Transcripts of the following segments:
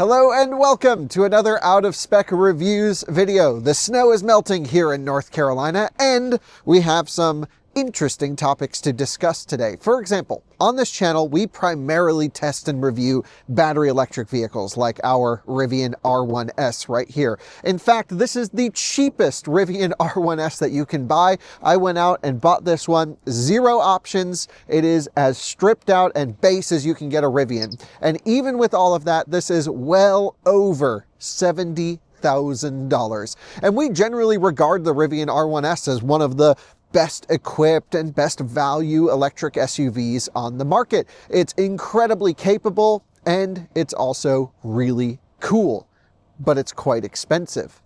Hello and welcome to another Out of Spec Reviews video. The snow is melting here in North Carolina and we have some interesting topics to discuss today. For example, on this channel, we primarily test and review battery electric vehicles like our Rivian R1S right here. In fact, this is the cheapest Rivian R1S that you can buy. I went out and bought this one, 0 options. It is as stripped out and base as you can get a Rivian. And even with all of that, this is well over $70,000. And we generally regard the Rivian R1S as one of the best equipped and best value electric SUVs on the market. It's incredibly capable and it's also really cool, but it's quite expensive.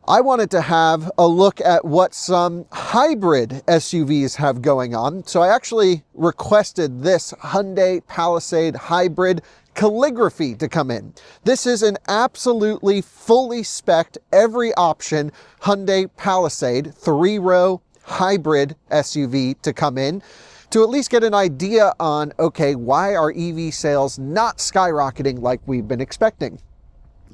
I wanted to have a look at what some hybrid SUVs have going on. So I actually requested this Hyundai Palisade Hybrid Calligraphy to come in. This is an absolutely fully spec'd, every option Hyundai Palisade 3-row hybrid SUV to come in to at least get an idea on, okay, why are EV sales not skyrocketing like we've been expecting?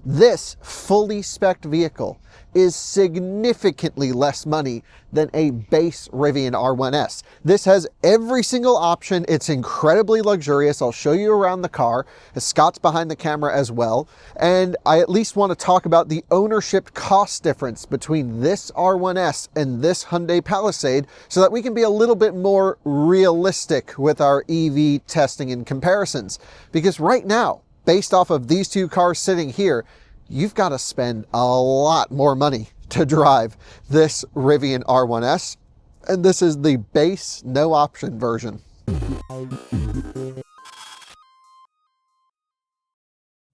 This fully spec'd vehicle is significantly less money than a base Rivian R1S. This has every single option. It's incredibly luxurious. I'll show you around the car. Scott's behind the camera as well. And I at least want to talk about the ownership cost difference between this R1S and this Hyundai Palisade so that we can be a little bit more realistic with our EV testing and comparisons. Because right now, based off of these two cars sitting here, you've got to spend a lot more money to drive this Rivian R1S. And this is the base, no option version.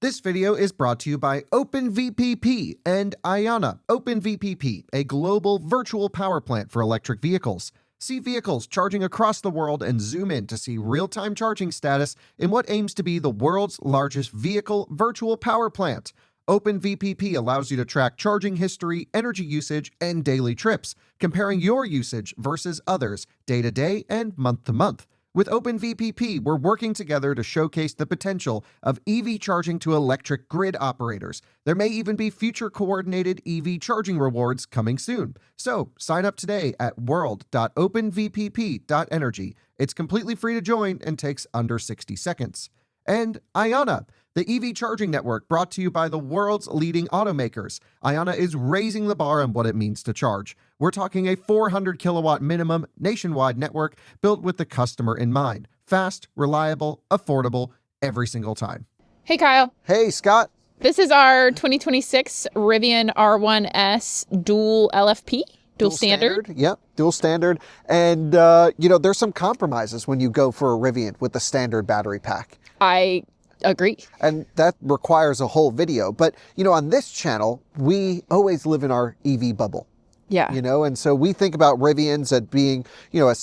This video is brought to you by OpenVPP and Ionna. OpenVPP, a global virtual power plant for electric vehicles. See vehicles charging across the world and zoom in to see real-time charging status in what aims to be the world's largest vehicle virtual power plant. OpenVPP allows you to track charging history, energy usage, and daily trips, comparing your usage versus others, day to day and month to month. With OpenVPP, we're working together to showcase the potential of EV charging to electric grid operators. There may even be future coordinated EV charging rewards coming soon. So sign up today at world.openvpp.energy. It's completely free to join and takes under 60 seconds. And Ionna, the EV charging network brought to you by the world's leading automakers. Ionna is raising the bar on what it means to charge. We're talking a 400 kilowatt minimum nationwide network built with the customer in mind. Fast, reliable, affordable, every single time. Hey, Kyle. Hey, Scott. This is our 2026 Rivian R1S dual LFP. Dual standard. Yep, dual standard. And, there's some compromises when you go for a Rivian with the standard battery pack. I agree. And that requires a whole video. But, on this channel, we always live in our EV bubble. Yeah. And so we think about Rivians at being, a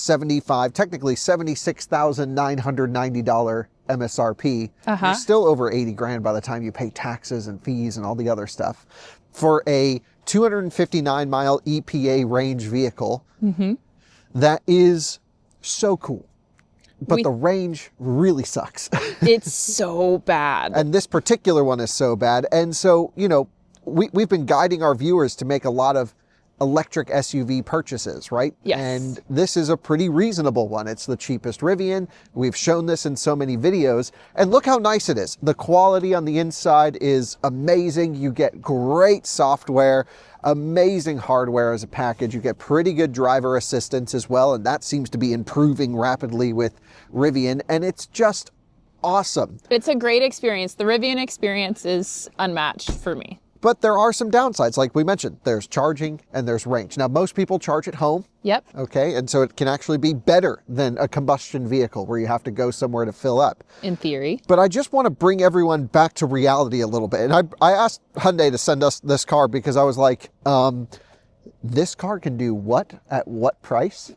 technically $76,990 MSRP. You're still over 80 grand by the time you pay taxes and fees and all the other stuff. For a 259 mile EPA range vehicle, that is so cool. But the range really sucks. It's so bad. And this particular one is so bad. And so, we've been guiding our viewers to make a lot of electric SUV purchases, right? Yes. And this is a pretty reasonable one. It's the cheapest Rivian. We've shown this in so many videos. And look how nice it is. The quality on the inside is amazing. You get great software, amazing hardware as a package. You get pretty good driver assistance as well. And that seems to be improving rapidly with Rivian. And it's just awesome. It's a great experience. The Rivian experience is unmatched for me. But there are some downsides, like we mentioned. There's charging and there's range. Now, most people charge at home. Yep. Okay, and so it can actually be better than a combustion vehicle where you have to go somewhere to fill up. In theory. But I just want to bring everyone back to reality a little bit. And I asked Hyundai to send us this car because I was like, this car can do what at what price?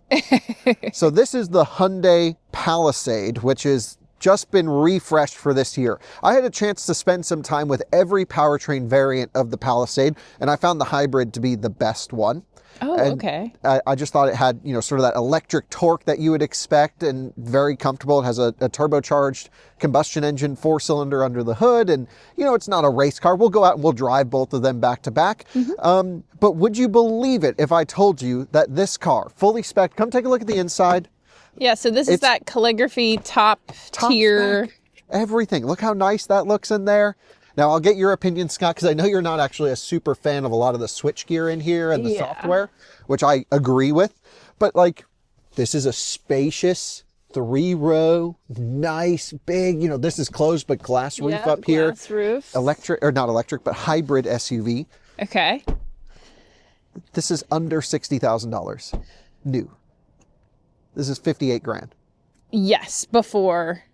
So this is the Hyundai Palisade, which is just been refreshed for this year. I had a chance to spend some time with every powertrain variant of the Palisade, and I found the hybrid to be the best one. Oh, and okay. I just thought it had, sort of that electric torque that you would expect, and very comfortable. It has a turbocharged combustion engine, 4-cylinder under the hood, and it's not a race car. We'll go out and we'll drive both of them back to back. But would you believe it if I told you that this car, fully spec'd, come take a look at the inside. Yeah, so this is that calligraphy top tier. Spec, everything. Look how nice that looks in there. Now, I'll get your opinion, Scott, because I know you're not actually a super fan of a lot of the switchgear in here and the software, which I agree with. But, this is a spacious 3-row, nice, big, this is closed, but glass roof up here. Glass roof. Electric, or not electric, but hybrid SUV. Okay. This is under $60,000 new. This is 58 grand. Yes, before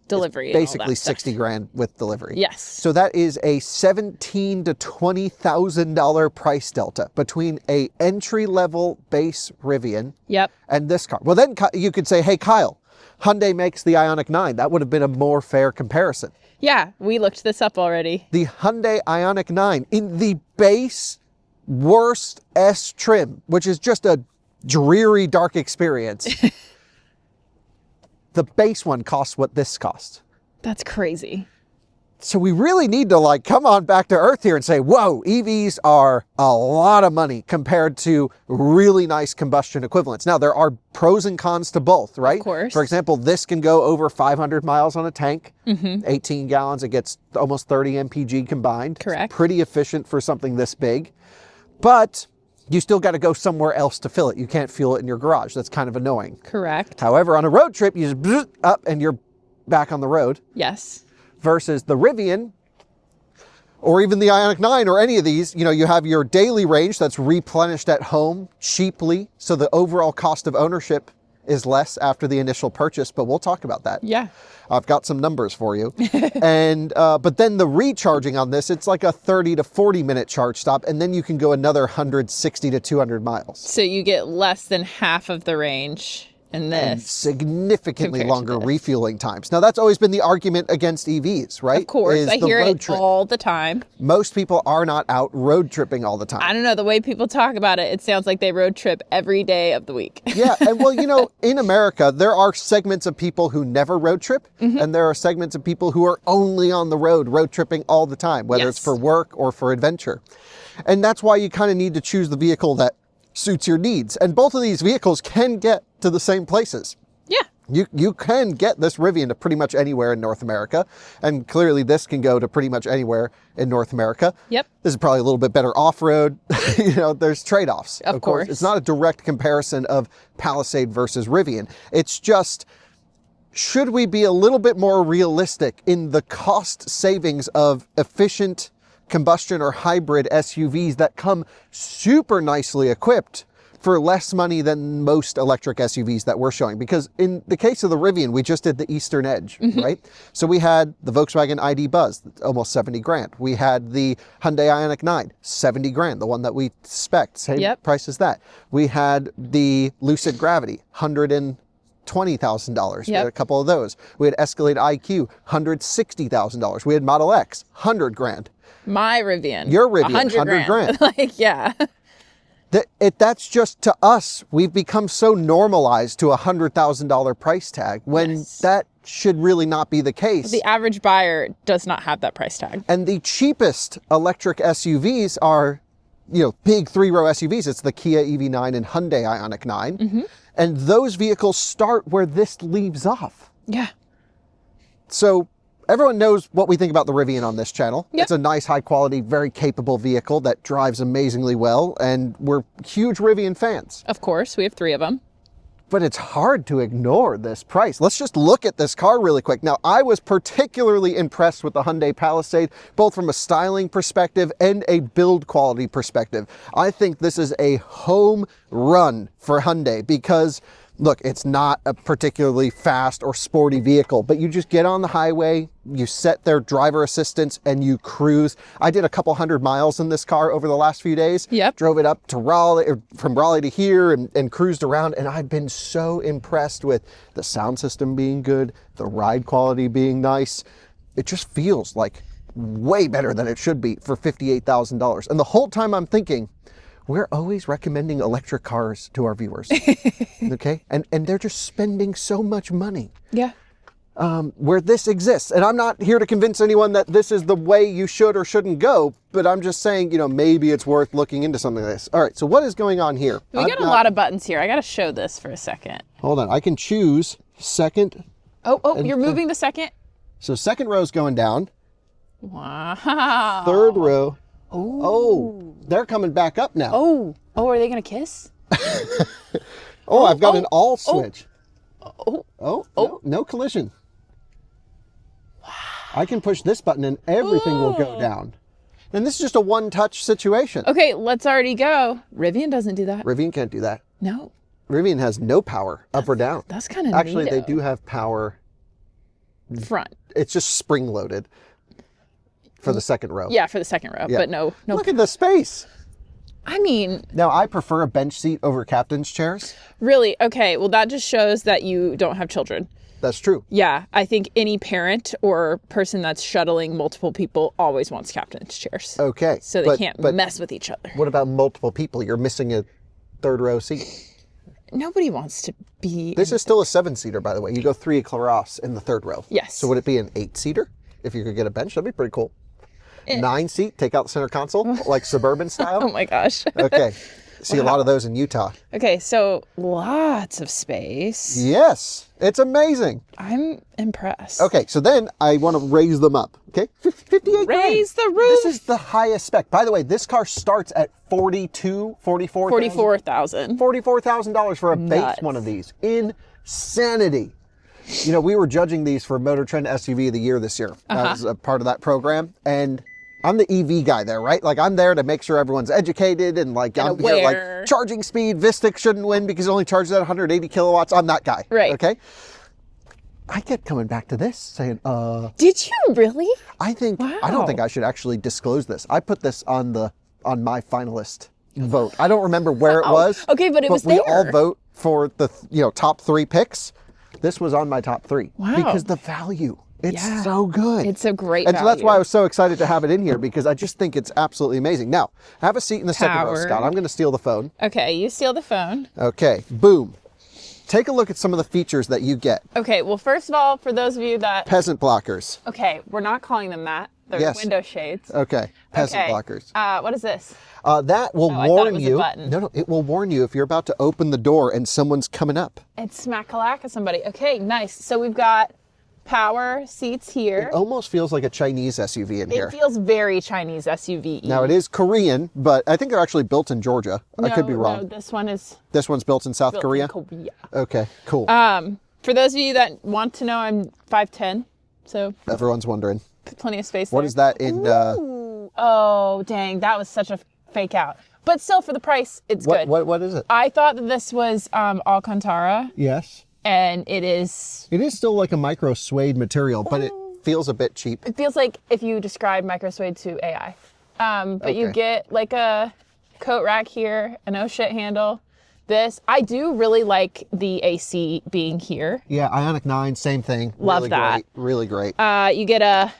delivery. Basically 60 grand with delivery. Yes. So that is a $17,000 to $20,000 price delta between a entry-level base Rivian and this car. Well, then you could say, hey, Kyle, Hyundai makes the Ioniq 9. That would have been a more fair comparison. Yeah, we looked this up already. The Hyundai Ioniq 9 in the base worst S trim, which is just a dreary, dark experience. The base one costs what this costs. That's crazy. So we really need to come on back to earth here and say, whoa, EVs are a lot of money compared to really nice combustion equivalents. Now, there are pros and cons to both, right? Of course. For example, this can go over 500 miles on a tank, 18 gallons. It gets almost 30 mpg combined. Correct. It's pretty efficient for something this big. But you still got to go somewhere else to fill it. You can't fuel it in your garage. That's kind of annoying. Correct. However, on a road trip, you just up and you're back on the road. Yes. Versus the Rivian, or even the Ioniq 9, or any of these, you have your daily range that's replenished at home cheaply. So the overall cost of ownership is less after the initial purchase, but we'll talk about that. Yeah. I've got some numbers for you. And but then the recharging on this, it's like a 30 to 40 minute charge stop, and then you can go another 160 to 200 miles. So you get less than half of the range in this. And significantly longer refueling times. Now, that's always been the argument against EVs, right? Of course, I hear it all the time. Most people are not out road tripping all the time. I don't know, the way people talk about it, it sounds like they road trip every day of the week. Yeah, and well, in America, there are segments of people who never road trip, and there are segments of people who are only on the road tripping all the time, whether it's for work or for adventure. And that's why you kind of need to choose the vehicle that suits your needs. And both of these vehicles can get to the same places. Yeah. You can get this Rivian to pretty much anywhere in North America, and clearly this can go to pretty much anywhere in North America. Yep. This is probably a little bit better off-road. There's trade-offs. Of course. It's not a direct comparison of Palisade versus Rivian. It's just, should we be a little bit more realistic in the cost savings of efficient combustion or hybrid SUVs that come super nicely equipped for less money than most electric SUVs that we're showing? Because in the case of the Rivian, we just did the Eastern Edge, right? So we had the Volkswagen ID Buzz, almost 70 grand. We had the Hyundai Ioniq 9, 70 grand, the one that we spec'd, same price as that. We had the Lucid Gravity, $120,000. We had a couple of those. We had Escalade IQ, $160,000. We had Model X, 100 grand. My Rivian. Your Rivian, 100 grand. Yeah. That's just, to us, we've become so normalized to a $100,000 price tag when that should really not be the case. The average buyer does not have that price tag. And the cheapest electric SUVs are, big 3-row SUVs. It's the Kia EV9 and Hyundai Ioniq 9. And those vehicles start where this leaves off. Yeah. So everyone knows what we think about the Rivian on this channel. Yep. It's a nice, high quality, very capable vehicle that drives amazingly well, and we're huge Rivian fans. Of course, we have 3 of them. But it's hard to ignore this price. Let's just look at this car really quick. Now, I was particularly impressed with the Hyundai Palisade, both from a styling perspective and a build quality perspective. I think this is a home run for Hyundai because, look, it's not a particularly fast or sporty vehicle, but you just get on the highway, you set their driver assistance, and you cruise. I did a couple 100 miles in this car over the last few days. Yep. Drove it up to Raleigh, or from Raleigh to here, and cruised around, and I've been so impressed with the sound system being good, the ride quality being nice. It just feels like way better than it should be for $58,000. And the whole time I'm thinking, we're always recommending electric cars to our viewers. Okay? And they're just spending so much money. Yeah. Where this exists. And I'm not here to convince anyone that this is the way you should or shouldn't go, but I'm just saying, you know, maybe it's worth looking into something like this. All right, so what is going on here? We got a lot of buttons here. I got to show this for a second. Hold on. I can choose second. Oh, you're moving the second? So second row's going down. Wow. Third row. Ooh. Oh, they're coming back up now. Oh, are they going to kiss? I've got an all switch. Oh. No collision. Wow. I can push this button and everything will go down. And this is just a one-touch situation. Okay, let's already go. Rivian doesn't do that. Rivian can't do that. No. Rivian has no power, up or down. That's kind of Actually, they do have power. Front. It's just spring-loaded for the second row. Yeah, for the second row, Yeah. but no. Look at the space. I mean, Now, I prefer a bench seat over captain's chairs. really? Okay, well, that just shows that you don't have children. That's true. Yeah, I think any parent or person that's shuttling multiple people always wants captain's chairs. Okay. So they can't mess with each other. What about multiple people? You're missing a third row seat. Nobody wants to be... This is still a 7-seater, by the way. You go 3 across in the third row. Yes. So would it be an 8-seater? If you could get a bench, that'd be pretty cool. 9-seat, take out the center console, like suburban style. Oh my gosh. Okay. See a lot of those in Utah. Okay, so lots of space. Yes. It's amazing. I'm impressed. Okay, so then I want to raise them up. Okay, 58 Raise the roof. This is the highest spec. By the way, this car starts at $44,000 $44,000 for a base Nuts. one of these. Insanity. You know, we were judging these for Motor Trend SUV of the Year this year. That was a part of that program. And I'm the EV guy there, right? Like, I'm there to make sure everyone's educated and like, I'm here, aware. like, charging speed. Vistic shouldn't win because it only charges at 180 kilowatts. I'm that guy. Right. Okay. I kept coming back to this saying, Did you really? I don't Wow. think I should actually disclose this. I put this on my finalist vote. I don't remember where it was. Okay, but it was we there. all vote for the top 3 picks. This was on my top 3 Wow. because the value. It's Yeah. so good. It's a great And so that's value. why I was so excited to have it in here because I just think it's absolutely amazing. Now, have a seat in the second row, Power. Scott. I'm going to steal the phone. Okay, you steal the phone. Okay, boom. Take a look at some of the features that you get. Okay, well, first of all, for those of you that... Peasant blockers. Okay, we're not calling them that. They're Yes. window shades. Okay, peasant Okay, blockers. what is this? That will I thought it warn was a you. button. No, it will warn you if you're about to open the door and someone's coming up. It's smack-a-lack somebody. Okay, nice. So we've got power seats here. It almost feels like a Chinese SUV in here. It feels very Chinese SUV. Now it is Korean, but I think they're actually built in Georgia. I could be wrong. No, this one is This one's built in South built Korea? in Korea. Okay, cool. For those of you that want to know, I'm 5'10", so Everyone's wondering. plenty of space What there. is that in... Ooh. Oh, dang, that was such a fake out. But still, for the price, it's good. What is it? I thought that this was Alcantara, Yes. and it is... It is still like a micro suede material, but it feels a bit cheap. It feels like if you describe microsuede to AI. But you Okay. get like a coat rack here, an oh shit handle. This, I do really like the AC being here. Yeah, Ioniq 9, same thing. Love really that. Great, really great. You get a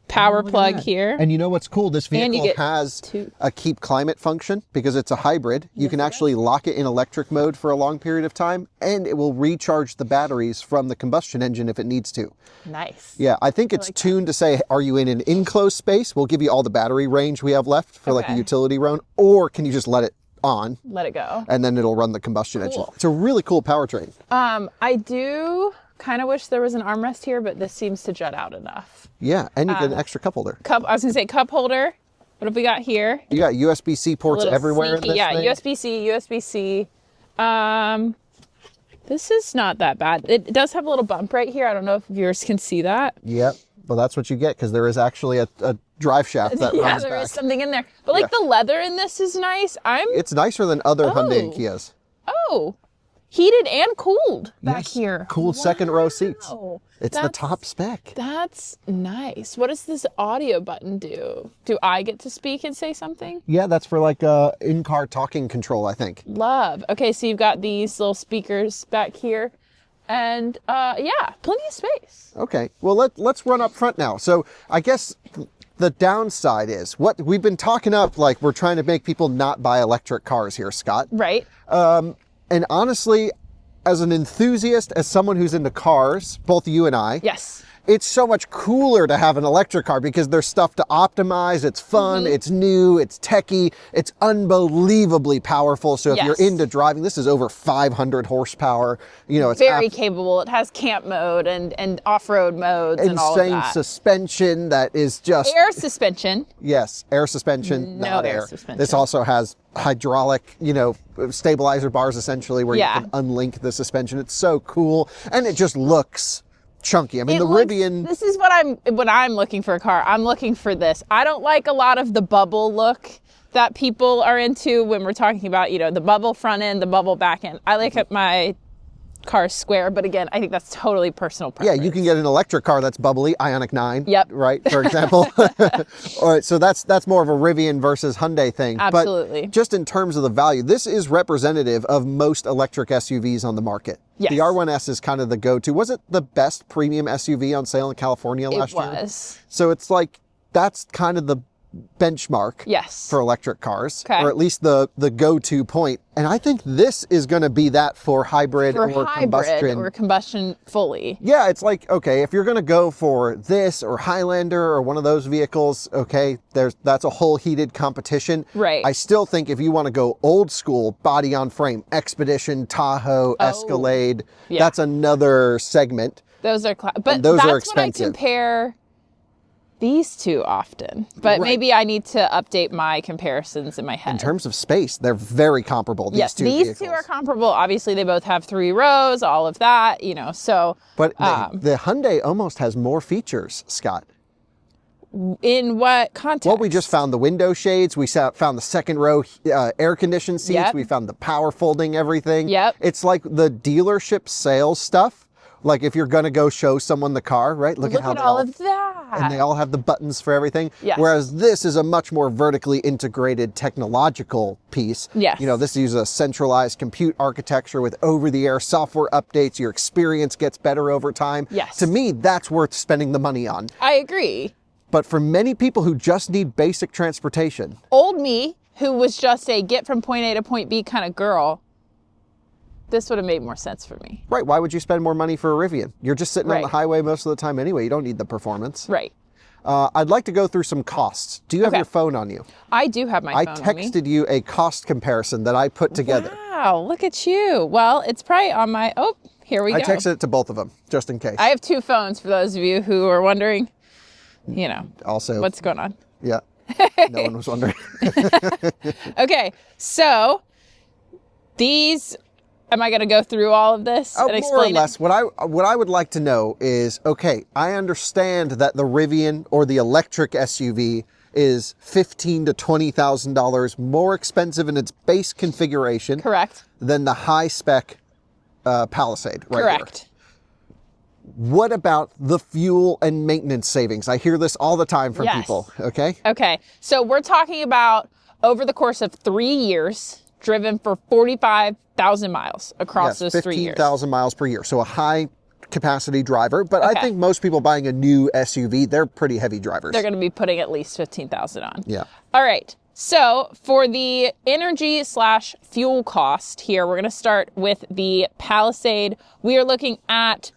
power Look at plug that. here. And you know what's cool? This And you vehicle get has two. a keep climate function because it's a hybrid. You can actually lock it in electric mode for a long period of time, and it will recharge the batteries from the combustion engine if it needs to. Nice. Yeah, I think it's tuned to say, are you in an enclosed space? We'll give you all the battery range we have left for like a Okay. utility road, or can you just let it on Let it go. and then it'll run the combustion engine? Cool. It's a really cool powertrain. I do kind of wish there was an armrest here, but this seems to jut out enough. Yeah, and you get an extra cup holder. I was gonna say cup holder. What have we got here? You got USB-C ports Little everywhere sneaky, in this yeah, thing. USB-C, USB-C. This is not that bad. It does have a little bump right here. I don't know if viewers can see that. Yep. Well, that's what you get because there is actually a drive shaft that Yeah, runs there back. is something in there. But like the leather in this is nice. It's nicer than other Hyundai and Oh. Kias. Heated and cooled back Yes, here. cooled second row seats. Wow. It's the That's- top spec. That's nice. What does this audio button do? Do I get to speak and say something? Yeah, that's for like in-car talking control, I think. Love. Okay, so you've got these little speakers back here. And yeah, plenty of space. Okay, well let's run up front now. So I guess the downside is, what we've been talking up, like we're trying to make people not buy electric cars here, Scott. Right. And honestly, as an enthusiast, as someone who's into cars, both you and I, Yes. it's so much cooler to have an electric car because there's stuff to optimize. It's fun, it's new, it's techy, it's unbelievably powerful. So if you're into driving, this is over 500 horsepower. You know, it's very capable. It has camp mode and off-road modes and all of insane that. suspension that is just Air suspension. yes, air suspension, No not air air. suspension. This also has hydraulic, you know, stabilizer bars essentially where Yeah. you can unlink the suspension. It's so cool, and it just looks chunky. I mean, It the looks- Rivian. This is when I'm looking for a car. I'm looking for this. I don't like a lot of the bubble look that people are into when we're talking about, you know, the bubble front end, the bubble back end. I like my car square, but again, I think that's totally personal Yeah, preference. you can get an electric car that's bubbly, Ioniq 9. Yep. Right, for example. All right, so that's more of a Rivian versus Hyundai thing. Absolutely. But just in terms of the value, this is representative of most electric SUVs on the market. Yes. The R1S is kind of the go-to. Was it the best premium SUV on sale in California last year? It was. So it's like, that's kind of the benchmark Yes. for electric cars, Okay. or at least the go-to point. And I think this is going to be that for hybrid For or hybrid combustion. or combustion fully. Yeah, it's like, okay, if you're going to go for this or Highlander or one of those vehicles, okay, that's a whole heated competition. Right. I still think if you want to go old school, body on frame, Expedition, Tahoe, Escalade, yeah. that's another segment. Those are, but those are that's when I expensive. compare these two often. But Right. maybe I need to update my comparisons in my head. In terms of space, they're very comparable, these Yes, two these vehicles. two are comparable. Obviously, they both have 3 rows, all of that, you know, so But the Hyundai almost has more features, Scott. in what context? Well, we just found the window shades. We found the second row air conditioned seats. Yep. We found the power folding everything. Yep. It's like the dealership sales stuff. Like if you're going to go show someone the car, right? Look Look how at they all of that. and they all have the buttons for everything. Yes. Whereas this is a much more vertically integrated technological piece. Yes. You know, this uses a centralized compute architecture with over-the-air software updates. Your experience gets better over time. Yes. To me, that's worth spending the money on. I agree. But for many people who just need basic transportation, Old me, who was just a get from point A to point B kind of girl, this would have made more sense for me. right, why would you spend more money for a Rivian? You're just sitting on the Right. highway most of the time anyway. You don't need the performance. Right. I'd like to go through some costs. Do you have Okay. your phone on you? I do have my I phone on me. texted you a cost comparison that I put together. Wow, look at you. Well, it's probably on my, oh, here we I go. texted it to both of them, just in case. I have 2 phones for those of you who are wondering, you know, Also, what's going on. yeah, no one was wondering. Okay, so these, am I going to go through all of this and More or explain less, it? what I would like to know is, okay, I understand that the Rivian or the electric SUV is $15,000 to $20,000 more expensive in its base configuration Correct. than the high spec Palisade right here. Correct. What about the fuel and maintenance savings? I hear this all the time from Yes. people, okay? Okay, so we're talking about over the course of 3 years, driven for 45,000 miles across Yes, those 3 years. 15,000 miles per year. So a high capacity driver, but I Okay. think most people buying a new SUV, they're pretty heavy drivers. They're going to be putting at least 15,000 on. Yeah. All right. So for the energy / fuel cost here, we're going to start with the Palisade. We are looking at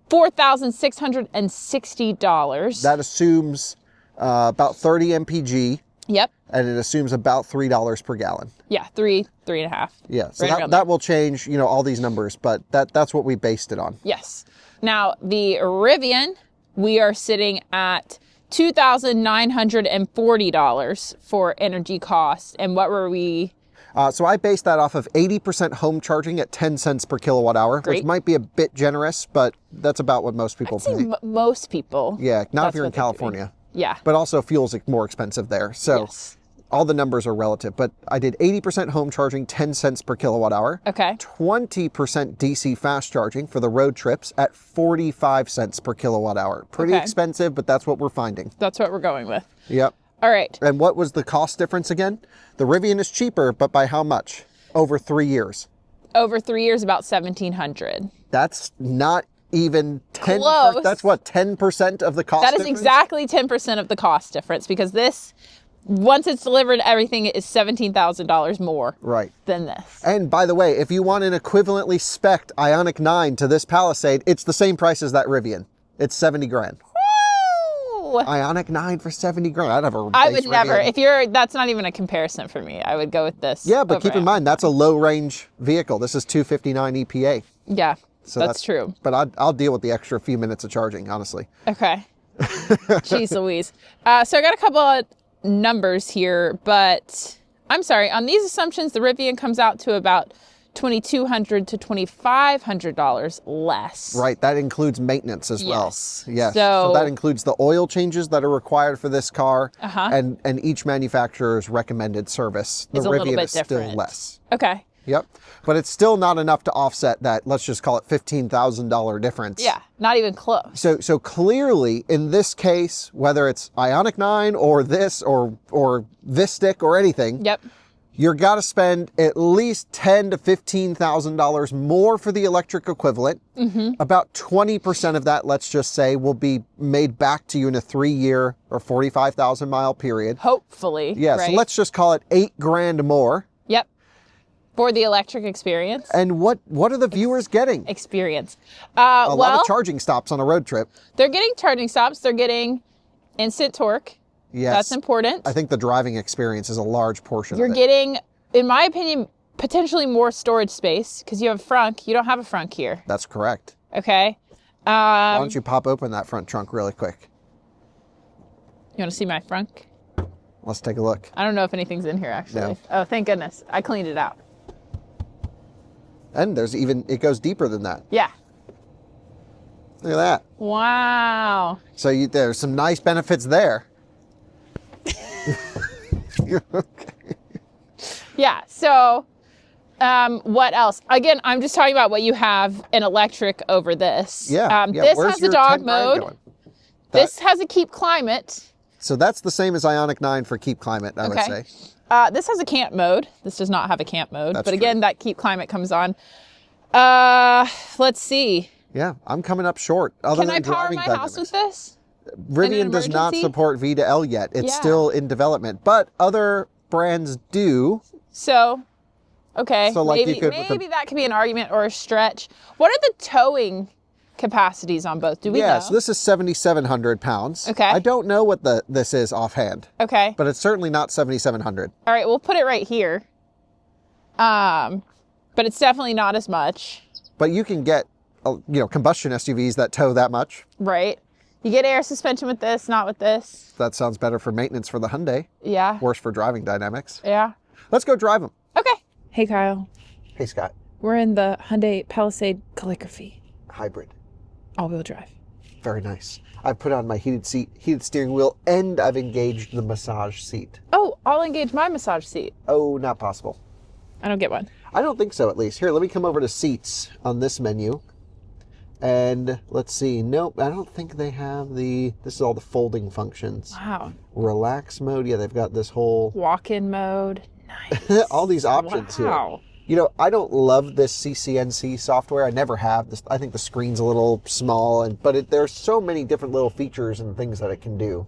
$4,660. That assumes about 30 mpg, Yep. and it assumes about $3 per gallon. Yeah, 3.5. Yeah, so Right around that will change, you know, all these numbers, but that's what we based it on. Yes. Now, the Rivian, we are sitting at $2,940 for energy costs. And what were we? So I based that off of 80% home charging at 10 cents per kilowatt hour, Great. which might be a bit generous, but that's about what most people I'd say pay. most people. Yeah, not that's if you're in what they're doing. California. Yeah. But also fuel's more expensive there. So Yes. all the numbers are relative, but I did 80% home charging, 10 cents per kilowatt hour. Okay. 20% DC fast charging for the road trips at 45 cents per kilowatt hour. Pretty Okay. expensive, but that's what we're finding. That's what we're going with. Yep. All right. And what was the cost difference again? The Rivian is cheaper, but by how much? Over 3 years. Over 3 years, about 1,700. That's not even 10. Close. That's what, 10% of the cost That is difference? exactly 10% of the cost difference, because this, once it's delivered, everything is $17,000 more Right. than this. And by the way, if you want an equivalently spec'd Ioniq 9 to this Palisade, it's the same price as that Rivian. It's 70 grand. Woo! Ioniq 9 for 70 grand. I'd have a I base would never. Rivian. That's not even a comparison for me. I would go with this. Yeah, but over keep in it. mind, that's a low range vehicle. This is 259 EPA. Yeah, So that's true. But I'll deal with the extra few minutes of charging, honestly. Okay. Jeez Louise. So I got a couple of numbers here, but I'm sorry. On these assumptions, the Rivian comes out to about $2,200 to $2,500 less. Right, that includes maintenance as well. Yes. So that includes the oil changes that are required for this car, Uh-huh. and each manufacturer's recommended service. The Is a little Rivian bit is still different. less. Okay. Yep, but it's still not enough to offset that, let's just call it $15,000 difference. Yeah, not even close. So clearly, in this case, whether it's Ioniq 9 or this or Vistic or anything, Yep. you're got to spend at least $10,000 to $15,000 more for the electric equivalent. Mm-hmm. About 20% of that, let's just say, will be made back to you in a 3-year or 45,000 mile period. Hopefully. Yeah, right? so let's just call it $8,000 more. Yep. For the electric experience. And what are the viewers getting? Experience. A lot of charging stops on a road trip. They're getting charging stops. They're getting instant torque. Yes. That's important. I think the driving experience is a large portion You're of it. getting, in my opinion, potentially more storage space, because you have a frunk. You don't have a frunk here. That's correct. Okay. Why don't you pop open that front trunk really quick? You want to see my frunk? Let's take a look. I don't know if anything's in here, actually. No. Oh, thank goodness. I cleaned it out. And it goes deeper than that. Yeah. Look at that. Wow. So there's some nice benefits there. Okay. Yeah. So, what else? Again, I'm just talking about what you have in electric over this. Yeah. This Where's has a your dog 10 grand mode. going? This has a keep climate. So that's the same as Ioniq 9 for keep climate, I would say. This has a camp mode. This does not have a camp mode. That's but again, true. that keep climate comes on. Let's see. Yeah, I'm coming up short. Other Can than I power driving my house with this? Rivian does not emergency? support V to L yet. It's Yeah. still in development, but other brands do. So, okay, So, like, you maybe, could with maybe that could be an argument or a stretch. What are the towing capacities on both? Do we know? So this is 7,700 pounds. Okay. I don't know what this is offhand, Okay. but it's certainly not 7,700. All right, we'll put it right here. But it's definitely not as much, But you can get, combustion SUVs that tow that much. right? You get air suspension with this, not with this. That sounds better for maintenance for the Hyundai, Yeah. worse for driving dynamics. Yeah. Let's go drive them. Okay. Hey, Kyle. Hey, Scott. We're in the Hyundai Palisade Calligraphy. Hybrid. All-wheel drive. Very nice. I've put on my heated seat, heated steering wheel, and I've engaged the massage seat. Oh, I'll engage my massage seat. Oh, not possible. I don't get one. I don't think so, at least. Here, let me come over to seats on this menu. And let's see. Nope, I don't think they have this is all the folding functions. Wow. Relax mode. Yeah, they've got this whole, Walk-in mode. Nice. all these options here. Wow. I don't love this CCNC software. I never have. I think the screen's a little small, but there's so many different little features and things that it can do.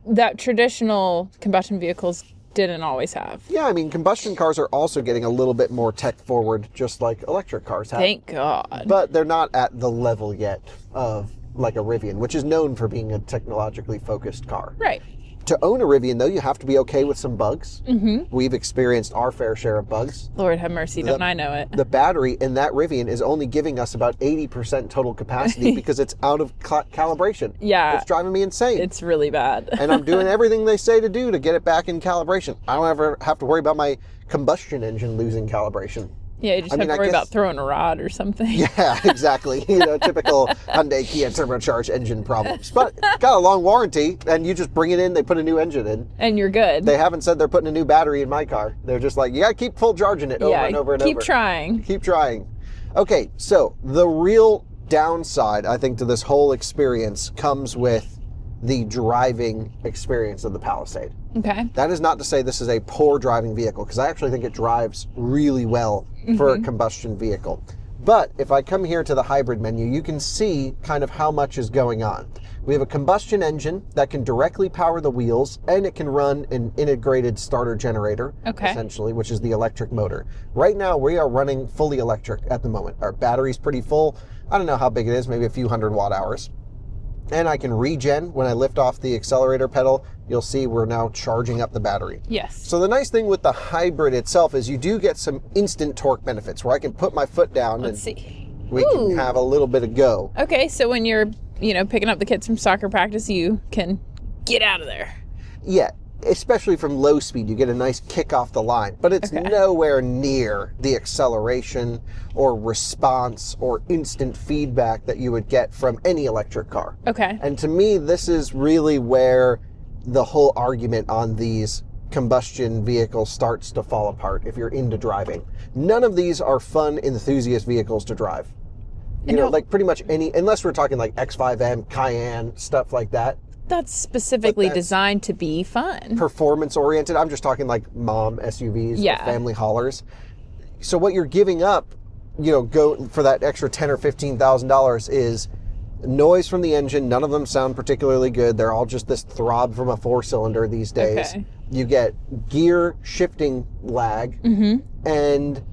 That traditional combustion vehicles didn't always have. Yeah, I mean, combustion cars are also getting a little bit more tech forward, just like electric cars have. Thank God. But they're not at the level yet of like a Rivian, which is known for being a technologically focused car. Right. To own a Rivian, though, you have to be okay with some bugs. Mm-hmm. We've experienced our fair share of bugs. Lord have mercy, don't I know it. The battery in that Rivian is only giving us about 80% total capacity because it's out of calibration. Yeah. It's driving me insane. It's really bad. And I'm doing everything they say to do to get it back in calibration. I don't ever have to worry about my combustion engine losing calibration. Yeah, you just have to worry about throwing a rod or something. Yeah, exactly. Typical Hyundai Kia turbocharged engine problems. But got a long warranty, and you just bring it in, they put a new engine in. And you're good. They haven't said they're putting a new battery in my car. They're just like, you got to keep full charging it over and over and over. Keep trying. Keep trying. Okay, so the real downside, I think, to this whole experience comes with the driving experience of the Palisade. Okay. That is not to say this is a poor driving vehicle, because I actually think it drives really well for a combustion vehicle. But if I come here to the hybrid menu, you can see kind of how much is going on. We have a combustion engine that can directly power the wheels, and it can run an integrated starter generator, essentially, which is the electric motor. Right now, we are running fully electric at the moment. Our battery's pretty full. I don't know how big it is, maybe a few hundred watt hours. And I can regen. When I lift off the accelerator pedal, you'll see we're now charging up the battery. Yes. So the nice thing with the hybrid itself is you do get some instant torque benefits where I can put my foot down Let's see. we can have a little bit of go. Okay, so when you're, picking up the kids from soccer practice, you can get out of there. Yeah, especially from low speed, you get a nice kick off the line, but it's nowhere near the acceleration or response or instant feedback that you would get from any electric car. Okay. And to me, this is really where the whole argument on these combustion vehicles starts to fall apart if you're into driving. None of these are fun enthusiast vehicles to drive. You know, like pretty much any, unless we're talking like X5M, Cayenne, stuff like that. That's specifically designed to be fun. Performance oriented. I'm just talking like mom SUVs, or family haulers. So what you're giving up, go for that extra $10,000 or $15,000 is noise from the engine. None of them sound particularly good. They're all just this throb from a 4-cylinder these days. Okay. You get gear shifting lag, and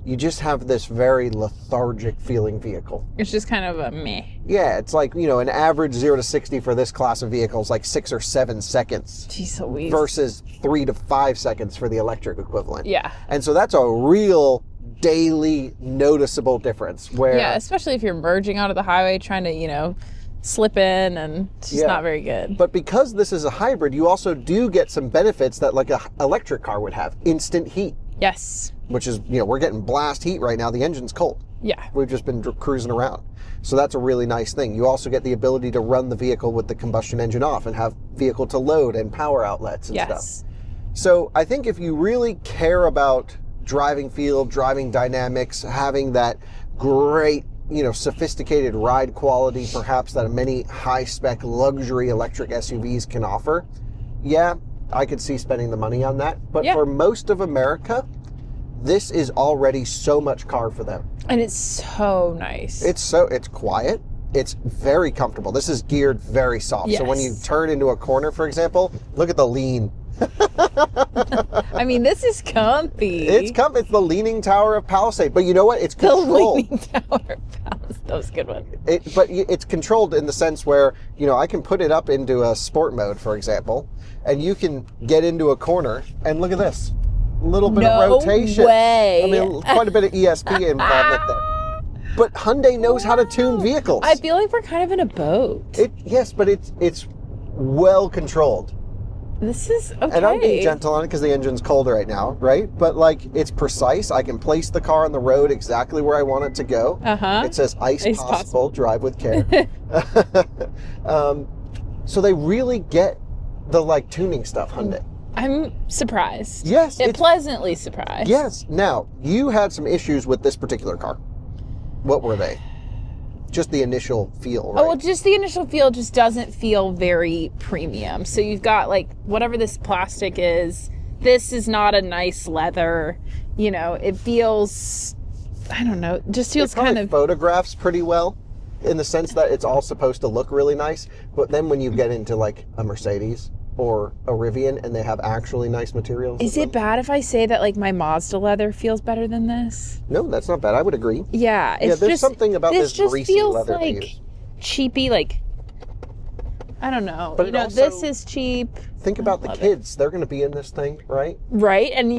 you just have this very lethargic feeling vehicle. It's just kind of a meh. Yeah, it's like, an average 0 to 60 for this class of vehicles, like 6 or 7 seconds. Jeez Louise. Versus 3 to 5 seconds for the electric equivalent. Yeah. And so that's a real daily noticeable difference where... Yeah, especially if you're merging onto the highway trying to, slip in, and it's just not very good. But because this is a hybrid, you also do get some benefits that like an electric car would have. Instant heat. Yes. Which is, we're getting blast heat right now. The engine's cold. Yeah. We've just been cruising around. So that's a really nice thing. You also get the ability to run the vehicle with the combustion engine off and have vehicle to load and power outlets and stuff. So I think if you really care about driving feel, driving dynamics, having that great, sophisticated ride quality, perhaps that many high-spec luxury electric SUVs can offer, I could see spending the money on that. But for most of America, this is already so much car for them. And it's so nice. It's quiet. It's very comfortable. This is geared very soft. Yes. So when you turn into a corner, for example, look at the lean. I mean, this is comfy. It's the leaning tower of Palisade. But you know what? It's controlled. The leaning tower of Palisade. That was a good one. But it's controlled in the sense where, I can put it up into a sport mode, for example, and you can get into a corner, and look at this. A little bit of rotation. No way. I mean, quite a bit of ESP involvement there. But Hyundai knows how to tune vehicles. I feel like we're kind of in a boat. Yes, but it's well controlled. This is okay. And I'm being gentle on it because the engine's cold right now, right? But it's precise. I can place the car on the road exactly where I want it to go. It says ice possible, drive with care. So they really get the tuning stuff, Hyundai. I'm surprised. Yes. Pleasantly surprised. Yes. Now, you had some issues with this particular car. What were they? Just the initial feel, right? Oh, well, just the initial feel just doesn't feel very premium. So you've got, whatever this plastic is, this is not a nice leather. It feels, I don't know, just feels kind of... photographs pretty well in the sense that it's all supposed to look really nice. But then when you get into, a Mercedes or a Rivian and they have actually nice materials. Is it bad if I say that my Mazda leather feels better than this? No, that's not bad. I would agree. Yeah, it's there's something about this greasy leather. This just feels cheapy, I don't know. But this is cheap. Think about the kids. They're going to be in this thing, right? Right, and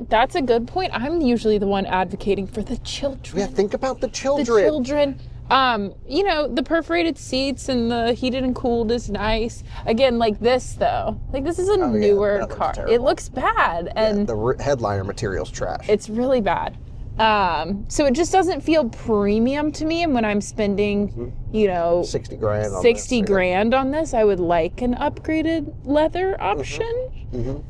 that's a good point. I'm usually the one advocating for the children. Yeah, think about the children. The children. The perforated seats and the heated and cooled is nice. Again, this though. This is a newer car. It looks bad. And the headliner material's trash. It's really bad. So it just doesn't feel premium to me. And when I'm spending, 60 grand on 60 grand on this, I would like an upgraded leather option. Even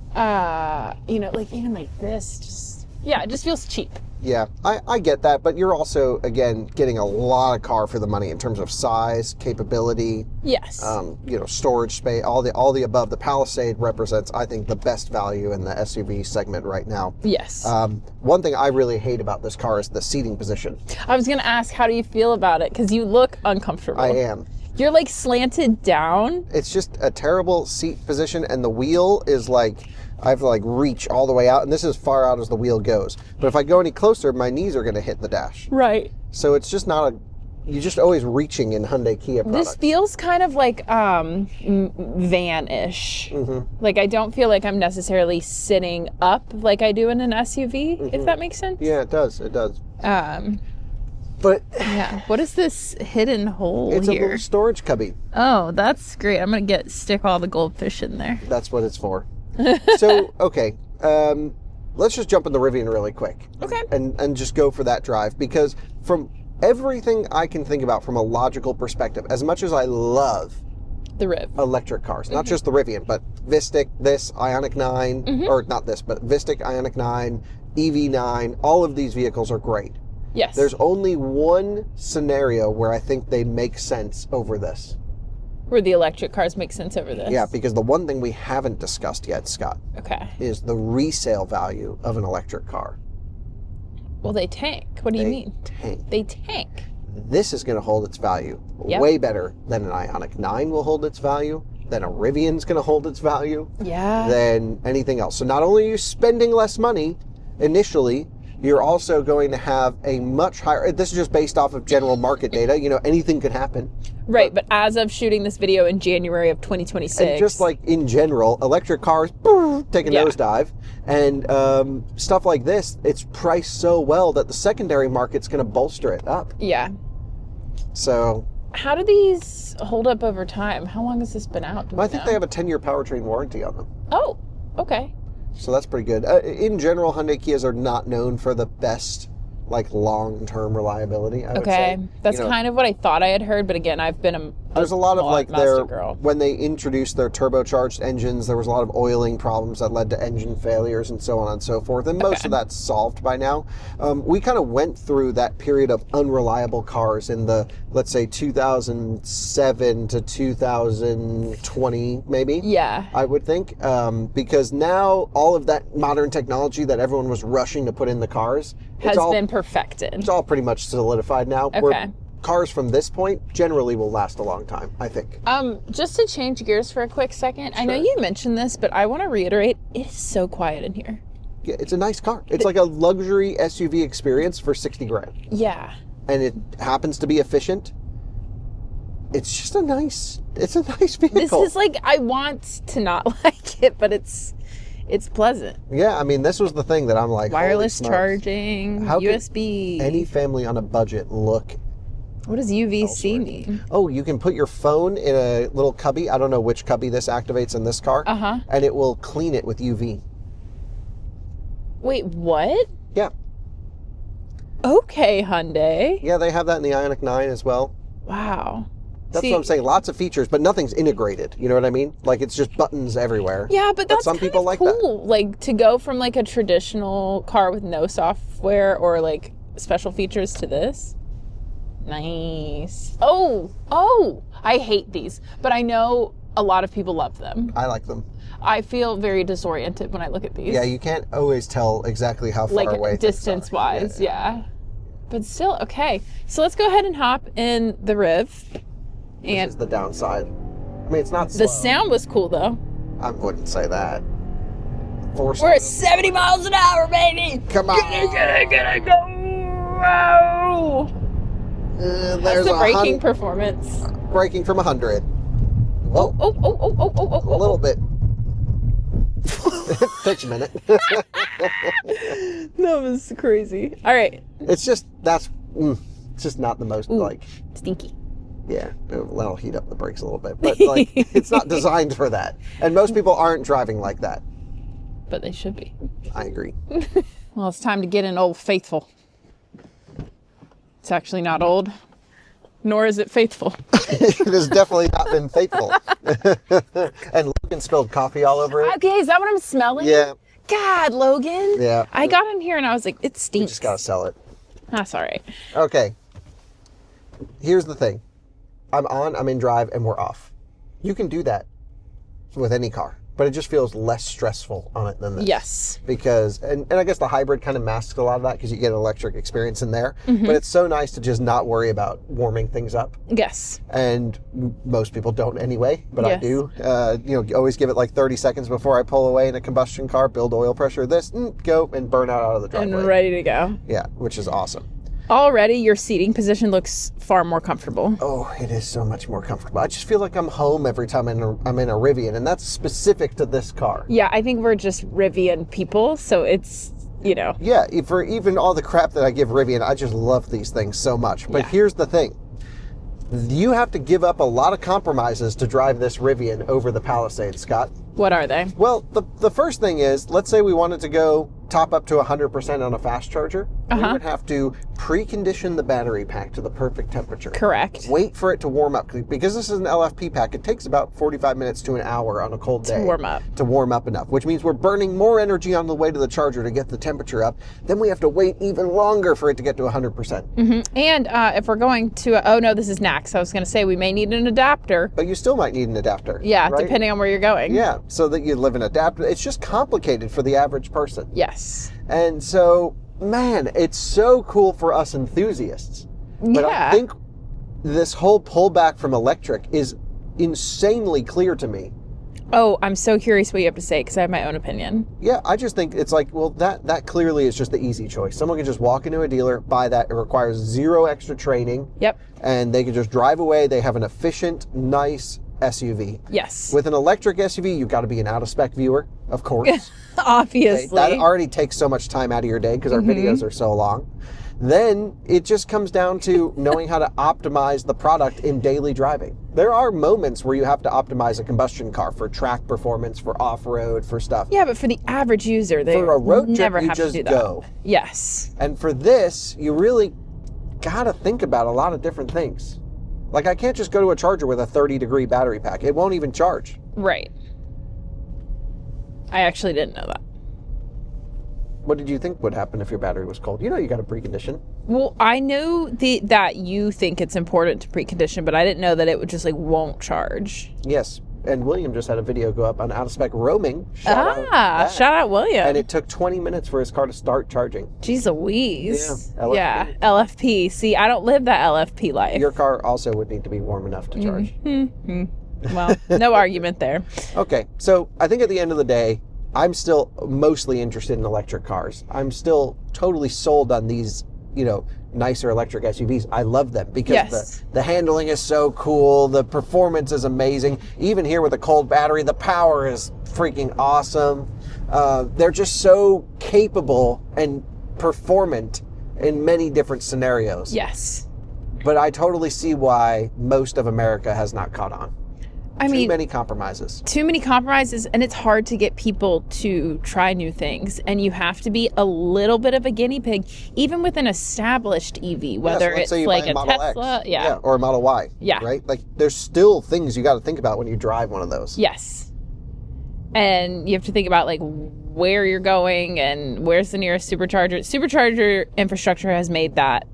this, it just feels cheap. Yeah, I get that, but you're also, again, getting a lot of car for the money in terms of size, capability, Yes. Storage space, all the above. The Palisade represents, I think, the best value in the SUV segment right now. Yes. One thing I really hate about this car is the seating position. I was going to ask, how do you feel about it? Because you look uncomfortable. I am. You're like slanted down. It's just a terrible seat position, and the wheel is like, I have to like reach all the way out, and this is as far out as the wheel goes. But if I go any closer, my knees are going to hit the dash. Right. So it's just not you're just always reaching in Hyundai Kia products. This feels kind of like van-ish. Mm-hmm. Like I don't feel like I'm necessarily sitting up like I do in an SUV, if that makes sense. Yeah, it does. It does. But yeah, what is this hidden hole it's here? a little storage cubby. Oh, that's great. I'm gonna stick all the goldfish in there. That's what it's for. So, okay, let's just jump in the Rivian really quick. Okay. And just go for that drive, because from everything I can think about from a logical perspective, as much as I love the Riv electric cars, not just the Rivian, but Vistic, this, Ioniq 9, or not this, but Vistic, Ioniq 9, EV9, all of these vehicles are great. Yes. There's only one scenario where I think they make sense over this. Where the electric cars make sense over this. Yeah, because the one thing we haven't discussed yet, Scott, is the resale value of an electric car. Well, they tank. What do you mean? They tank. This is going to hold its value way better than an Ioniq 9 will hold its value, than a Rivian's going to hold its value, than anything else. So not only are you spending less money initially, you're also going to have a much higher, this is just based off of general market data, anything could happen. Right, but as of shooting this video in January of 2026. And just like in general, electric cars take a nosedive, and stuff like this, it's priced so well that the secondary market's going to bolster it up. Yeah. So how do these hold up over time? How long has this been out? I think they have a 10-year powertrain warranty on them. Oh, okay. So that's pretty good. In general, Hyundai Kias are not known for the best, long-term reliability, I would say. That's kind of what I thought I had heard, but again, I've been there's a lot of girl. When they introduced their turbocharged engines, there was a lot of oiling problems that led to engine failures and so on and so forth, and most of that's solved by now. We kind of went through that period of unreliable cars in the, let's say, 2007 to 2020, maybe. Yeah. I would think, because now all of that modern technology that everyone was rushing to put in the cars has been perfected. It's all pretty much solidified now. Okay. Cars from this point generally will last a long time, I think. Just to change gears for a quick second, I know you mentioned this, but I want to reiterate, it is so quiet in here. Yeah, it's a nice car. It's like a luxury SUV experience for 60 grand. Yeah. And it happens to be efficient. It's just a nice vehicle. This is like, I want to not like it, but it's pleasant. Yeah, I mean, this was the thing that I'm like, wireless charging, how USB. Any family on a budget look. What does UVC mean? Oh, you can put your phone in a little cubby. I don't know which cubby this activates in this car. And it will clean it with UV. Wait, what? Yeah. Okay, Hyundai. Yeah, they have that in the Ioniq 9 as well. Wow. That's what I'm saying. Lots of features, but nothing's integrated. You know what I mean? Like, it's just buttons everywhere. Yeah, but that's some people like cool. that. Like, to go from like a traditional car with no software or like special features to this. Nice. Oh, I hate these, but I know a lot of people love them. I like them. I feel very disoriented when I look at these. Yeah, you can't always tell exactly how far away like distance-wise, yeah. But still, okay. So let's go ahead and hop in the Riv. This is the downside. I mean, it's not slow. The sound was cool, though. I wouldn't say that. We're at 70 miles an hour, baby! Come on! Get it, go! Wow! That's the braking performance. Braking from 100. Oh. A little bit. It takes a minute. That was crazy. All right. It's just, it's just not the most, stinky. Yeah, that'll heat up the brakes a little bit. But, it's not designed for that. And most people aren't driving like that. But they should be. I agree. Well, it's time to get in Old Faithful. It's actually not old, nor is it faithful. It has definitely not been faithful. And Logan spilled coffee all over it. Okay, is that what I'm smelling? Yeah. God, Logan. Yeah. I got in here and I was like, it stinks. We just gotta sell it. That's all right. Okay. Here's the thing. I'm in drive, and we're off. You can do that with any car, but it just feels less stressful on it than this. Yes. Because, and I guess the hybrid kind of masks a lot of that because you get an electric experience in there. But it's so nice to just not worry about warming things up. Yes. And most people don't anyway, but Yes. I do. Always give it like 30 seconds before I pull away in a combustion car, build oil pressure, go and burn out of the driveway. And ready to go. Yeah, which is awesome. Already, your seating position looks far more comfortable. Oh, it is so much more comfortable. I just feel like I'm home every time I'm in a Rivian, and that's specific to this car. Yeah, I think we're just Rivian people, so it's, Yeah, for even all the crap that I give Rivian, I just love these things so much. But here's the thing. You have to give up a lot of compromises to drive this Rivian over the Palisade, Scott. What are they? Well, the first thing is, let's say we wanted to go top up to 100% on a fast charger. We would have to precondition the battery pack to the perfect temperature. Correct. Wait for it to warm up. Because this is an LFP pack, it takes about 45 minutes to an hour on a cold day. To warm up enough, which means we're burning more energy on the way to the charger to get the temperature up. Then we have to wait even longer for it to get to 100%. And if we're going to, oh no, this is NACS. I was going to say we may need an adapter. But you still might need an adapter. Yeah, right? depending on where you're going. Yeah, so that you live in an adapter. It's just complicated for the average person. Yes. And so, man, it's so cool for us enthusiasts. But I think this whole pullback from electric is insanely clear to me. Oh, I'm so curious what you have to say because I have my own opinion. Yeah, I just think it's like, well, that clearly is just the easy choice. Someone can just walk into a dealer, buy that. It requires zero extra training. Yep. And they can just drive away. They have an efficient, nice SUV. Yes. With an electric SUV, you've got to be an out-of-spec viewer, of course. Obviously. That already takes so much time out of your day because our videos are so long. Then it just comes down to knowing how to optimize the product in daily driving. There are moments where you have to optimize a combustion car for track performance, for off-road, for stuff. Yeah, but for the average user, they for a road never trip, you have just to do that. go. Yes. And for this, you really got to think about a lot of different things. Like, I can't just go to a charger with a 30-degree battery pack. It won't even charge. Right. I actually didn't know that. What did you think would happen if your battery was cold? You know you got to precondition. Well, I know that you think it's important to precondition, but I didn't know that it would just won't charge. Yes. And William just had a video go up on out-of-spec roaming. Shout out William. And it took 20 minutes for his car to start charging. Jeez Louise. Yeah, LFP. Yeah, LFP. See, I don't live that LFP life. Your car also would need to be warm enough to charge. Well, no argument there. Okay, so I think at the end of the day, I'm still mostly interested in electric cars. I'm still totally sold on these, nicer electric SUVs. I love them because the handling is so cool. The performance is amazing. Even here with a cold battery, the power is freaking awesome. They're just so capable and performant in many different scenarios. Yes. But I totally see why most of America has not caught on. Too many compromises. Too many compromises, and it's hard to get people to try new things. And you have to be a little bit of a guinea pig, even with an established EV, whether it's like a Tesla, or a Model Y, yeah, right? Like, there's still things you got to think about when you drive one of those. Yes, and you have to think about where you're going and where's the nearest supercharger. Supercharger infrastructure has made that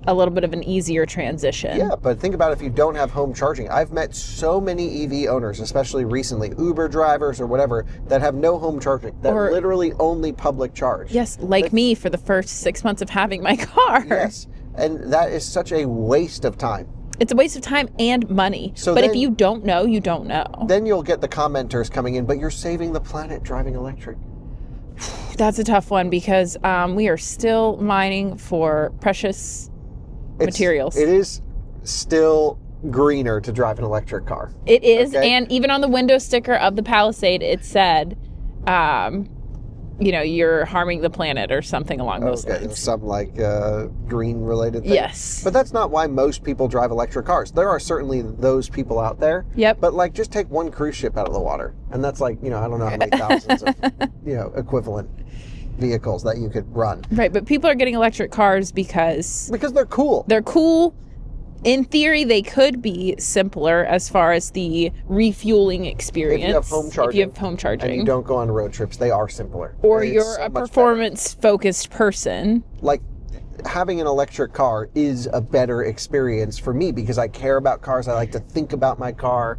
a little bit of an easier transition. Yeah, but think about if you don't have home charging. I've met so many EV owners, especially recently, Uber drivers or whatever, that have no home charging, that literally only public charge. Yes, me for the first 6 months of having my car. Yes, and that is such a waste of time. It's a waste of time and money. But if you don't know, you don't know. Then you'll get the commenters coming in, but you're saving the planet driving electric. That's a tough one because we are still mining for precious materials. It is still greener to drive an electric car. It is, and even on the window sticker of the Palisade, it said, you're harming the planet or something along those lines. Some green-related thing. Yes. But that's not why most people drive electric cars. There are certainly those people out there. Yep. But just take one cruise ship out of the water, and that's I don't know how many thousands of, equivalent vehicles that you could run. Right, but people are getting electric cars because they're cool. They're cool, in theory, they could be simpler as far as the refueling experience. If you have home charging. If you have home charging. And you don't go on road trips, they are simpler. Or It's you're so a much performance-focused person. better. Like, having an electric car is a better experience for me because I care about cars. I like to think about my car.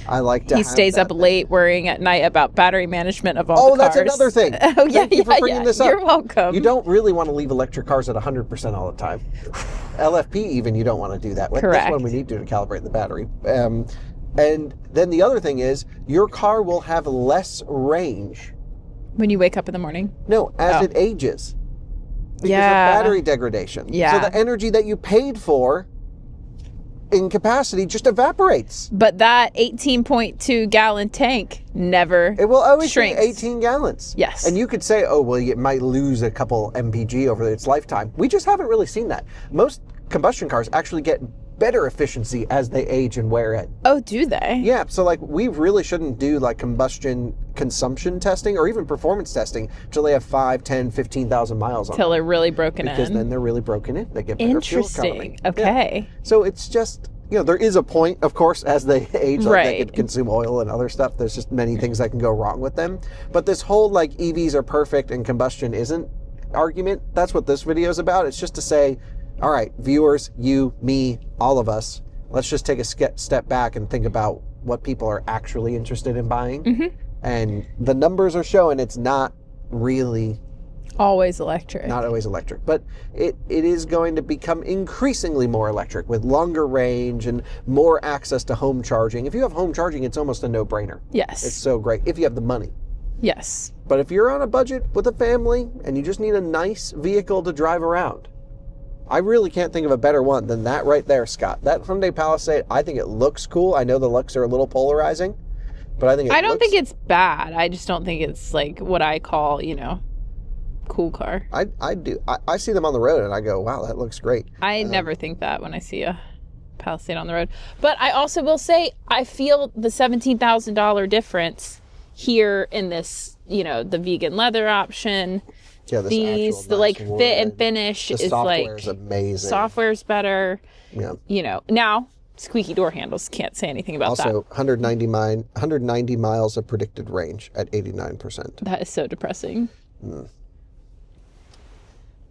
I like to. He stays up late worrying at night about battery management of all the cars. Oh, that's another thing. Oh, yeah, Thank you for bringing this up. You're welcome. You don't really want to leave electric cars at 100% all the time. LFP even, you don't want to do that. Correct. That's when we need to calibrate the battery. And then the other thing is, your car will have less range. When you wake up in the morning? No, as it ages. Because of battery degradation. Yeah. So the energy that you paid for in capacity just evaporates. But that 18.2 gallon tank never It will always shrinks. be 18 gallons. Yes. And you could say, oh, well, it might lose a couple mpg over its lifetime. We just haven't really seen that. Most combustion cars actually get better efficiency as they age and wear in. Oh, do they? Yeah, so like we really shouldn't do like combustion consumption testing or even performance testing until they have 5, 10, 15,000 miles on them. Till they're really broken Because in. then they're really broken in. They get better fuel economy. Interesting. Okay. Yeah. So it's just, there is a point, of course, as they age, like Right. they could consume oil and other stuff. There's just many things that can go wrong with them. But this whole like EVs are perfect and combustion isn't argument, that's what this video is about. It's just to say, all right, viewers, you, me, all of us, let's just take a step back and think about what people are actually interested in buying. Mm-hmm. And the numbers are showing it's not really Always electric. not always electric, but it is going to become increasingly more electric with longer range and more access to home charging. If you have home charging, it's almost a no-brainer. Yes. It's so great if you have the money. Yes. But if you're on a budget with a family and you just need a nice vehicle to drive around, I really can't think of a better one than that right there, Scott. That Hyundai Palisade, I think it looks cool. I know the looks are a little polarizing, but I think I don't think it's bad. I just don't think it's like what I call, cool car. I do. I see them on the road and I go, wow, that looks great. I never think that when I see a Palisade on the road. But I also will say I feel the $17,000 difference here in this, the vegan leather option. Yeah, The like fit and finish the is software like is amazing. Software's better. Yeah. Now squeaky door handles, can't say anything about that. Also, 190 miles of predicted range at 89%. That is so depressing.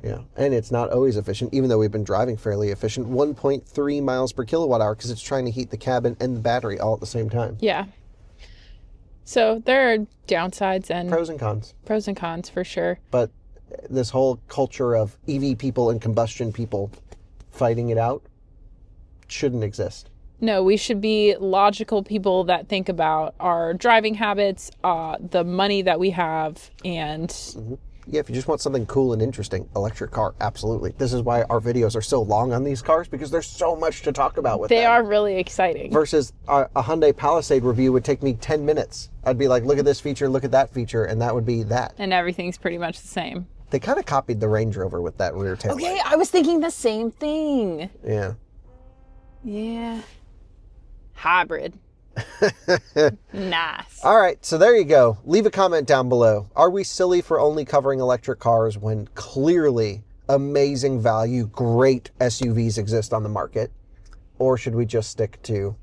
Yeah, and it's not always efficient, even though we've been driving fairly efficient. 1.3 miles per kilowatt hour because it's trying to heat the cabin and the battery all at the same time. Yeah. So there are downsides and Pros and cons. Pros and cons for sure. But this whole culture of EV people and combustion people fighting it out shouldn't exist. No, we should be logical people that think about our driving habits, the money that we have, and... Mm-hmm. Yeah, if you just want something cool and interesting, electric car, absolutely. This is why our videos are so long on these cars, because there's so much to talk about with them. They are really exciting. Versus a Hyundai Palisade review would take me 10 minutes. I'd be like, look at this feature, look at that feature, and that would be that. And everything's pretty much the same. They kind of copied the Range Rover with that rear tail Okay, light. I was thinking the same thing. Yeah. Yeah. Hybrid. Nice. All right, so there you go. Leave a comment down below. Are we silly for only covering electric cars when clearly amazing value, great SUVs exist on the market? Or should we just stick to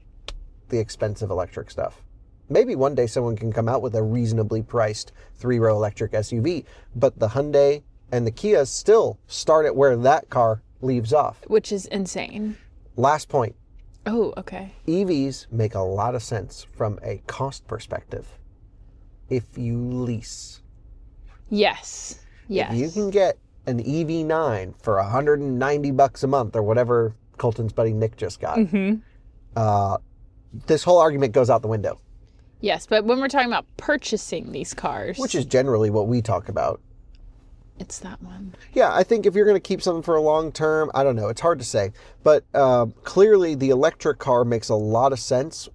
the expensive electric stuff? Maybe one day someone can come out with a reasonably priced 3-row electric SUV, but the Hyundai and the Kia still start at where that car leaves off. Which is insane. Last point. Oh, okay. EVs make a lot of sense from a cost perspective if you lease. Yes. Yes. If you can get an EV9 for $190 a month or whatever Colton's buddy Nick just got, this whole argument goes out the window. Yes, but when we're talking about purchasing these cars... Which is generally what we talk about. It's that one. Yeah, I think if you're going to keep something for a long term, I don't know. It's hard to say. But clearly the electric car makes a lot of sense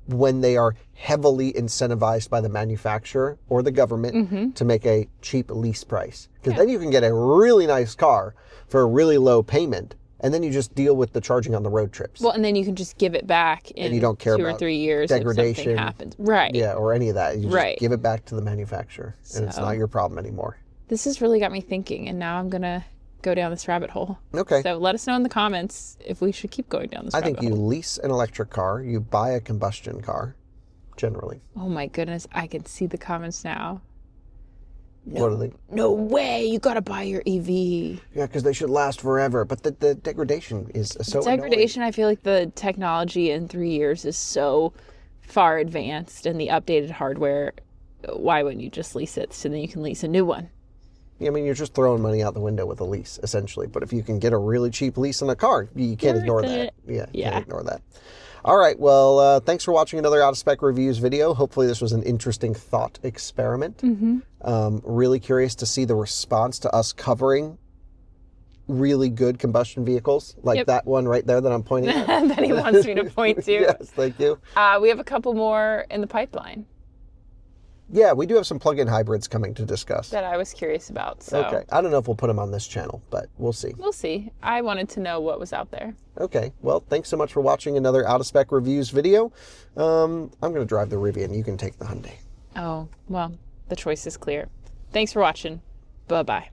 when they are heavily incentivized by the manufacturer or the government to make a cheap lease price. Because then you can get a really nice car for a really low payment. And then you just deal with the charging on the road trips. Well, and then you can just give it back in and you don't care 2 or about 3 years degradation, if something happens. Right. Yeah, or any of that. You just Right. give it back to the manufacturer. And it's not your problem anymore. This has really got me thinking, and now I'm going to go down this rabbit hole. Okay. So let us know in the comments if we should keep going down this rabbit hole. I think you lease an electric car, you buy a combustion car, generally. Oh my goodness, I can see the comments now. No, What are they? No way, you gotta buy your EV. Yeah, because they should last forever, but the degradation is so Degradation, I feel like the technology in 3 years is so far advanced, and the updated hardware, why wouldn't you just lease it so then you can lease a new one? Yeah, I mean, you're just throwing money out the window with a lease, essentially. But if you can get a really cheap lease on a car, you can't ignore that. Yeah, you can't ignore that. All right, well, thanks for watching another Out of Spec Reviews video. Hopefully this was an interesting thought experiment. Really curious to see the response to us covering really good combustion vehicles, like that one right there that I'm pointing at. That he wants me to point to. Yes, thank you. We have a couple more in the pipeline. Yeah, we do have some plug-in hybrids coming to discuss. That I was curious about. So. Okay, I don't know if we'll put them on this channel, but we'll see. We'll see. I wanted to know what was out there. Okay, well, thanks so much for watching another Out of Spec Reviews video. I'm going to drive the Rivian. You can take the Hyundai. Oh, well, the choice is clear. Thanks for watching. Bye-bye.